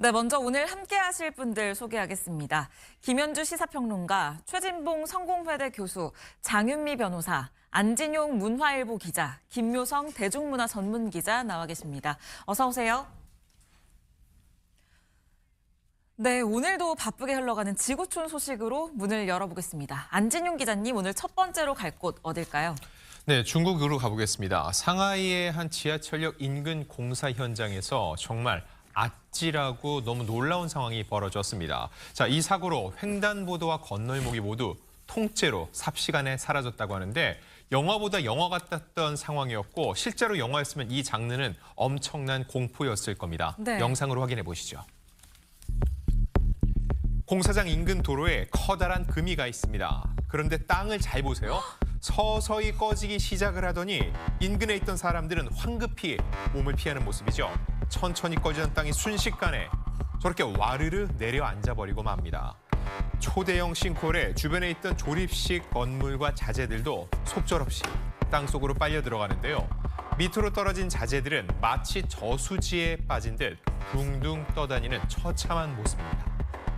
네, 먼저 오늘 함께 하실 분들 소개하겠습니다. 김현주 시사평론가, 최진봉 성공회대 교수, 장윤미 변호사, 안진용 문화일보 기자, 김묘성 대중문화 전문기자 나와 계십니다. 어서 오세요. 네, 오늘도 바쁘게 흘러가는 지구촌 소식으로 문을 열어보겠습니다. 안진용 기자님, 오늘 첫 번째로 갈 곳 어딜까요? 네, 중국으로 가보겠습니다. 상하이의 한 지하철역 인근 공사 현장에서 정말 아찔하고 너무 놀라운 상황이 벌어졌습니다. 자, 이 사고로 횡단보도와 건널목이 모두 통째로 삽시간에 사라졌다고 하는데 영화보다 영화 같았던 상황이었고 실제로 영화였으면 이 장르는 엄청난 공포였을 겁니다. 네. 영상으로 확인해 보시죠. 공사장 인근 도로에 커다란 금이가 있습니다. 그런데 땅을 잘 보세요. 서서히 꺼지기 시작을 하더니 인근에 있던 사람들은 황급히 몸을 피하는 모습이죠. 천천히 꺼지던 땅이 순식간에 저렇게 와르르 내려앉아버리고 맙니다. 초대형 싱크홀에 주변에 있던 조립식 건물과 자재들도 속절없이 땅속으로 빨려 들어가는데요. 밑으로 떨어진 자재들은 마치 저수지에 빠진 듯 둥둥 떠다니는 처참한 모습입니다.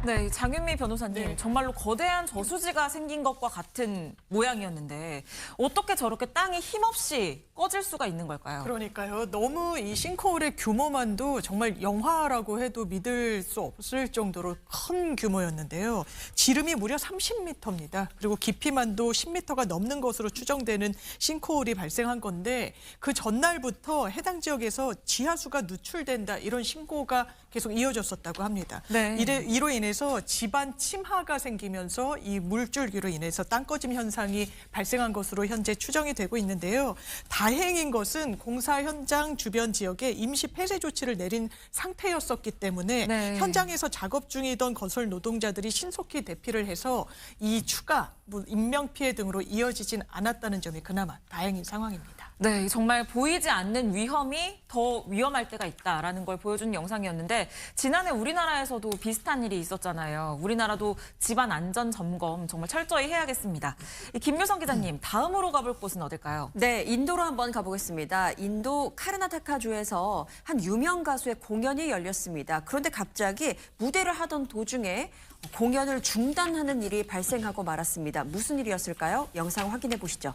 네, 장윤미 변호사님, 정말로 거대한 저수지가 생긴 것과 같은 모양이었는데 어떻게 저렇게 땅이 힘없이 꺼질 수가 있는 걸까요? 그러니까요. 너무 이 싱크홀의 규모만도 정말 영화라고 해도 믿을 수 없을 정도로 큰 규모였는데요. 지름이 무려 30m입니다. 그리고 깊이만도 10m가 넘는 것으로 추정되는 싱크홀이 발생한 건데 그 전날부터 해당 지역에서 지하수가 누출된다 이런 신고가 계속 이어졌었다고 합니다. 네. 이로 인해서 집안 침하가 생기면서 이 물줄기로 인해서 땅 꺼짐 현상이 발생한 것으로 현재 추정이 되고 있는데요. 다행인 것은 공사 현장 주변 지역에 임시 폐쇄 조치를 내린 상태였었기 때문에 네. 현장에서 작업 중이던 건설 노동자들이 신속히 대피를 해서 이 추가 인명피해 등으로 이어지진 않았다는 점이 그나마 다행인 상황입니다. 네, 정말 보이지 않는 위험이 더 위험할 때가 있다라는 걸 보여주는 영상이었는데 지난해 우리나라에서도 비슷한 일이 있었잖아요. 우리나라도 집안 안전 점검 정말 철저히 해야겠습니다. 김묘성 기자님, 다음으로 가볼 곳은 어딜까요? 네, 인도로 한번 가보겠습니다. 인도 카르나타카주에서 한 유명 가수의 공연이 열렸습니다. 그런데 갑자기 무대를 하던 도중에 공연을 중단하는 일이 발생하고 말았습니다. 무슨 일이었을까요? 영상 확인해 보시죠.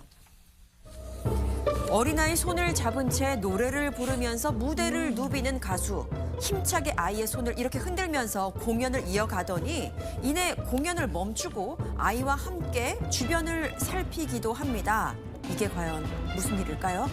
어린아이 손을 잡은 채 노래를 부르면서 무대를 누비는 가수. 힘차게 아이의 손을 이렇게 흔들면서 공연을 이어가더니 이내 공연을 멈추고 아이와 함께 주변을 살피기도 합니다. 이게 과연 무슨 일일까요?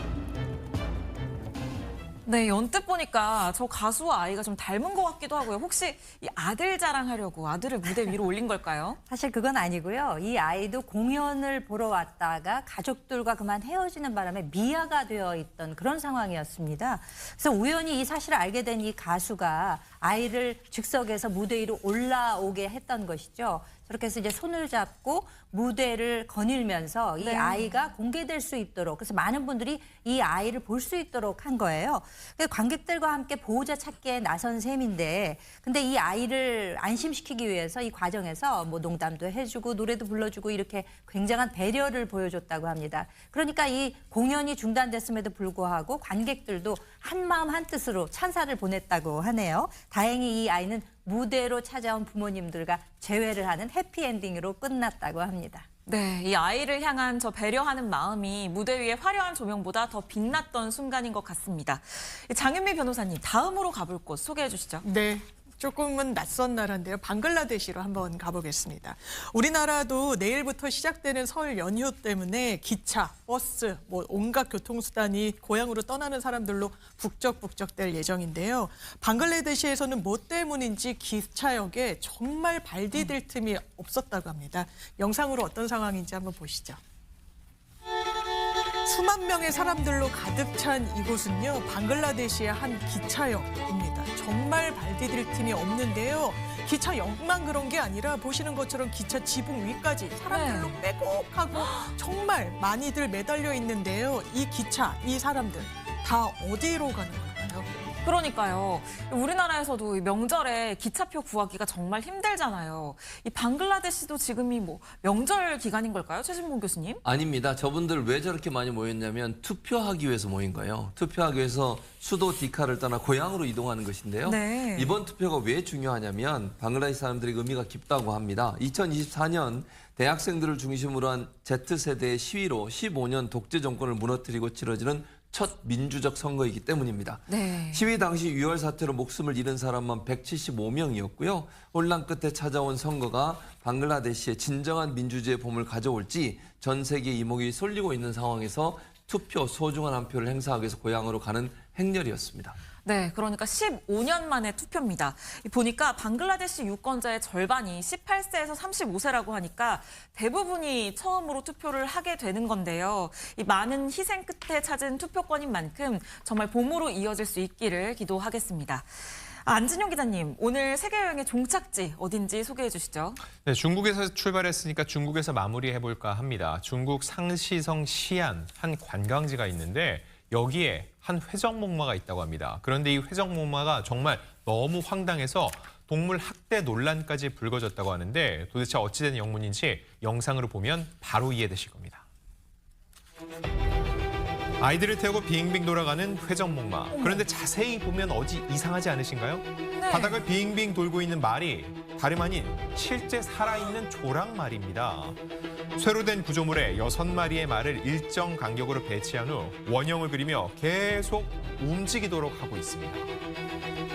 네, 언뜻 보니까 저 가수와 아이가 좀 닮은 것 같기도 하고요. 혹시 이 아들 자랑하려고 아들을 무대 위로 올린 걸까요? 사실 그건 아니고요. 이 아이도 공연을 보러 왔다가 가족들과 그만 헤어지는 바람에 미아가 되어 있던 그런 상황이었습니다. 그래서 우연히 이 사실을 알게 된 이 가수가 아이를 즉석에서 무대 위로 올라오게 했던 것이죠. 저렇게 해서 이제 손을 잡고 무대를 거닐면서 이 네. 아이가 공개될 수 있도록 그래서 많은 분들이 이 아이를 볼 수 있도록 한 거예요. 관객들과 함께 보호자 찾기에 나선 셈인데 근데 이 아이를 안심시키기 위해서 이 과정에서 뭐 농담도 해주고 노래도 불러주고 이렇게 굉장한 배려를 보여줬다고 합니다. 그러니까 이 공연이 중단됐음에도 불구하고 관객들도 한마음 한뜻으로 찬사를 보냈다고 하네요. 다행히 이 아이는 무대로 찾아온 부모님들과 재회를 하는 해피엔딩으로 끝났다고 합니다. 네, 이 아이를 향한 저 배려하는 마음이 무대 위의 화려한 조명보다 더 빛났던 순간인 것 같습니다. 장윤미 변호사님, 다음으로 가볼 곳 소개해 주시죠. 네. 조금은 낯선 나라인데요. 방글라데시로 한번 가보겠습니다. 우리나라도 내일부터 시작되는 설 연휴 때문에 기차, 버스, 온갖 교통수단이 고향으로 떠나는 사람들로 북적북적 될 예정인데요. 방글라데시에서는 뭐 때문인지 기차역에 정말 발 디딜 틈이 없었다고 합니다. 영상으로 어떤 상황인지 한번 보시죠. 수만 명의 사람들로 가득 찬 이곳은요, 방글라데시의 한 기차역입니다. 정말 발 디딜 틈이 없는데요. 기차역만 그런 게 아니라 보시는 것처럼 기차 지붕 위까지 사람들로 빼곡하고 정말 많이들 매달려 있는데요. 이 기차, 이 사람들 다 어디로 가는 걸까요? 그러니까요. 우리나라에서도 이 명절에 기차표 구하기가 정말 힘들잖아요. 이 방글라데시도 지금이 뭐 명절 기간인 걸까요? 최진봉 교수님? 아닙니다. 저분들 왜 저렇게 많이 모였냐면 투표하기 위해서 모인 거예요. 투표하기 위해서 수도 디카를 떠나 고향으로 이동하는 것인데요. 네. 이번 투표가 왜 중요하냐면 방글라데시 사람들에게 의미가 깊다고 합니다. 2024년 대학생들을 중심으로 한 Z세대의 시위로 15년 독재 정권을 무너뜨리고 치러지는 첫 민주적 선거이기 때문입니다. 네. 시위 당시 유혈 사태로 목숨을 잃은 사람만 175명이었고요. 혼란 끝에 찾아온 선거가 방글라데시의 진정한 민주주의의 봄을 가져올지 전 세계의 이목이 쏠리고 있는 상황에서 투표 소중한 한 표를 행사하기 위해서 고향으로 가는 행렬이었습니다. 네, 그러니까 15년 만에 투표입니다. 보니까 방글라데시 유권자의 절반이 18세에서 35세라고 하니까 대부분이 처음으로 투표를 하게 되는 건데요. 이 많은 희생 끝에 찾은 투표권인 만큼 정말 봄으로 이어질 수 있기를 기도하겠습니다. 안진용 기자님, 오늘 세계여행의 종착지 어딘지 소개해 주시죠. 네, 중국에서 출발했으니까 중국에서 마무리해볼까 합니다. 중국 상시성 시안 한 관광지가 있는데 여기에 한 회전목마가 있다고 합니다. 그런데 이 회전목마가 정말 너무 황당해서 동물 학대 논란까지 불거졌다고 하는데 도대체 어찌된 영문인지 영상으로 보면 바로 이해되실 겁니다. 아이들을 태우고 빙빙 돌아가는 회전목마. 그런데 자세히 보면 어디 이상하지 않으신가요? 네. 바닥을 빙빙 돌고 있는 말이 다름 아닌 실제 살아있는 조랑말입니다. 쇠로 된 구조물에 6마리의 말을 일정 간격으로 배치한 후 원형을 그리며 계속 움직이도록 하고 있습니다.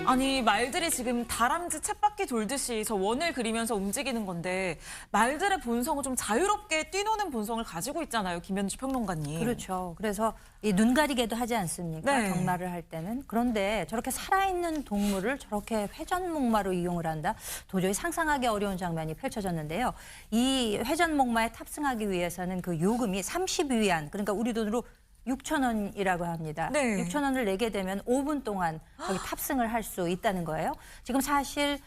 아니, 말들이 지금 다람쥐 쳇바퀴 돌듯이 저 원을 그리면서 움직이는 건데 말들의 본성은 좀 자유롭게 뛰노는 본성을 가지고 있잖아요, 김현주 평론가님. 그렇죠. 그래서 이 눈 가리개도 하지 않습니까? 네. 경마를 할 때는. 그런데 저렇게 살아있는 동물을 저렇게 회전목마로 이용을 한다? 도저히 상상하기 어려운 장면이 펼쳐졌는데요. 이 회전목마에 탑승하기 위해서는 그 요금이 32위안, 그러니까 우리 돈으로 6,000원이라고 합니다. 네. 6,000원을 내게 되면 5분 동안 거기 탑승을 할 수 있다는 거예요. 지금 사실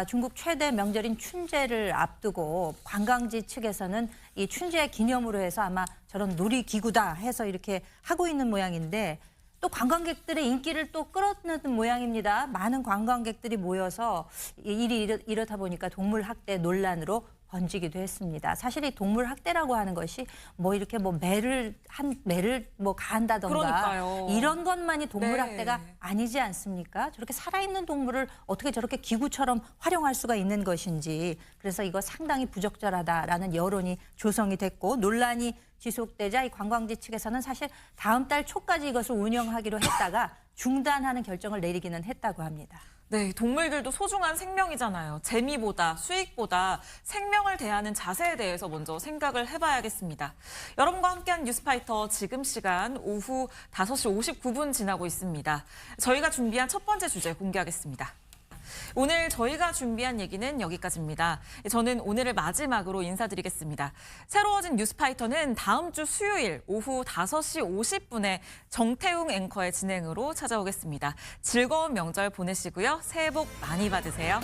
중국 최대 명절인 춘제를 앞두고 관광지 측에서는 이 춘제 기념으로 해서 아마 저런 놀이기구다 해서 이렇게 하고 있는 모양인데 또 관광객들의 인기를 또 끌어내는 모양입니다. 많은 관광객들이 모여서 일이 이렇다 보니까 동물 학대 논란으로 번지기도 했습니다. 사실 이 동물 학대라고 하는 것이 뭐 이렇게 뭐 매를 뭐 가한다던가 그러니까요. 이런 것만이 동물 네. 학대가 아니지 않습니까? 저렇게 살아있는 동물을 어떻게 저렇게 기구처럼 활용할 수가 있는 것인지 그래서 이거 상당히 부적절하다라는 여론이 조성이 됐고 논란이 지속되자 이 관광지 측에서는 사실 다음 달 초까지 이것을 운영하기로 했다가 중단하는 결정을 내리기는 했다고 합니다. 네, 동물들도 소중한 생명이잖아요. 재미보다 수익보다 생명을 대하는 자세에 대해서 먼저 생각을 해봐야겠습니다. 여러분과 함께한 뉴스파이터 지금 시간 오후 5시 59분 지나고 있습니다. 저희가 준비한 첫 번째 주제 공개하겠습니다. 오늘 저희가 준비한 얘기는 여기까지입니다. 저는 오늘을 마지막으로 인사드리겠습니다. 새로워진 뉴스파이터는 다음 주 수요일 오후 5시 50분에 정태웅 앵커의 진행으로 찾아오겠습니다. 즐거운 명절 보내시고요. 새해 복 많이 받으세요.